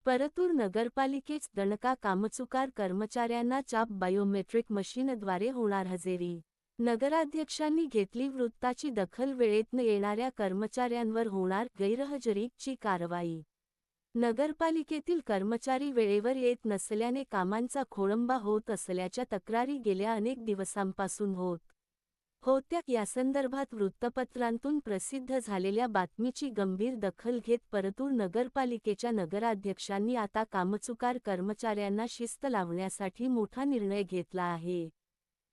परतूर नगरपालिकेच दणका कामचुकार कर्मचाऱ्यांना चाप बायोमेट्रिक मशीनद्वारे होणार हजेरी। नगराध्यक्षांनी घेतली वृत्ताची दखल, वेळेत न येणाऱ्या कर्मचाऱ्यांवर होणार गैरहजेरीची कारवाई। नगरपालिकेतील कर्मचारी वेळेवर येत नसल्याने कामांचा खोळंबा होत असल्याच्या तक्रारी गेल्या अनेक दिवसांपासून होत्या। यासंदर्भात वृत्तपत्रांतून प्रसिद्ध झालेल्या बातमीची गंभीर दखल घेत परतूर नगरपालिकेच्या नगराध्यक्षांनी आता कामचुकार कर्मचाऱ्यांना शिस्त लावण्यासाठी मोठा निर्णय घेतला आहे।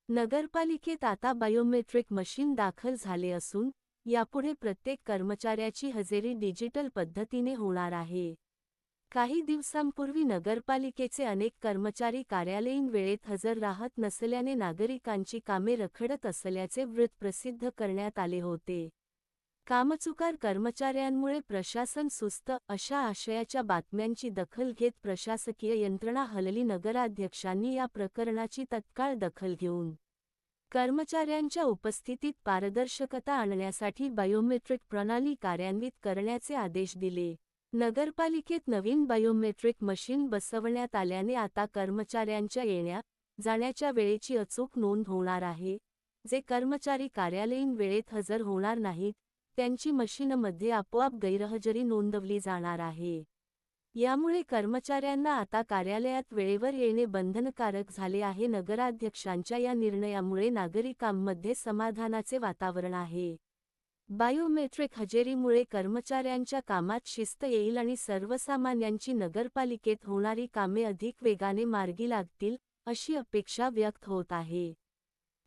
नगरपालिकेत आता बायोमेट्रिक मशीन दाखल झाले असून यापुढे प्रत्येक कर्मचाऱ्याची हजेरी डिजिटल पद्धतीने होणार आहे। काही दिवसांपूर्वी नगरपालिकेचे अनेक कर्मचारी कार्यालयीन वेळेत हजर राहत नसल्याने नागरिकांची कामे रखडत असल्याचे वृत्त प्रसिद्ध करण्यात आले होते। कामचुकार कर्मचाऱ्यांमुळे प्रशासन सुस्त, अशा आशयाच्या बातम्यांची दखल घेत प्रशासकीय यंत्रणा हलली। नगराध्यक्षांनी या प्रकरणाची तत्काळ दखल घेऊन कर्मचाऱ्यांच्या उपस्थितीत पारदर्शकता आणण्यासाठी बायोमेट्रिक प्रणाली कार्यान्वित करण्याचे आदेश दिले। नगरपालिकेत नवीन बायोमेट्रिक मशीन बसवण्यात आल्याने आता कर्मचाऱ्यांच्या येण्या जाण्याच्या वेळेची अचूक नोंद होणार आहे। जे कर्मचारी कार्यालयीन वेळेत हजर होणार नाहीत त्यांची मशीनमध्ये आपोआप गैरहजेरी नोंदवली जाणार आहे। यामुळे कर्मचाऱ्यांना आता कार्यालयात वेळेवर येणे बंधनकारक झाले आहे। नगराध्यक्षांच्या या निर्णयामुळे नागरिकांमध्ये समाधानाचे वातावरण आहे। बायोमेट्रिक हजेरीमुळे कर्मचाऱ्यांच्या कामात शिस्त येईल आणि सर्वसामान्यांची नगरपालिकेत होणारी कामे अधिक वेगाने मार्गी लागतील, अशी अपेक्षा व्यक्त होत आहे।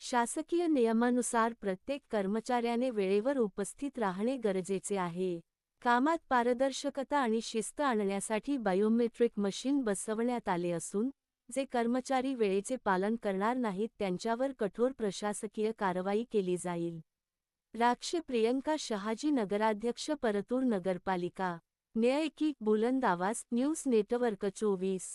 शासकीय नियमानुसार प्रत्येक कर्मचाऱ्याने वेळेवर उपस्थित राहणे गरजेचे आहे। कामात पारदर्शकता आणि शिस्त आणण्यासाठी बायोमेट्रिक मशीन बसवण्यात आले असून जे कर्मचारी वेळेचे पालन करणार नाहीत त्यांच्यावर कठोर प्रशासकीय कारवाई केली जाईल। राक्षे प्रियंका शहाजी, नगराध्यक्ष, परतूर नगरपालिका। न्याय की बुलंद आवाज, न्यूज नेटवर्क 24।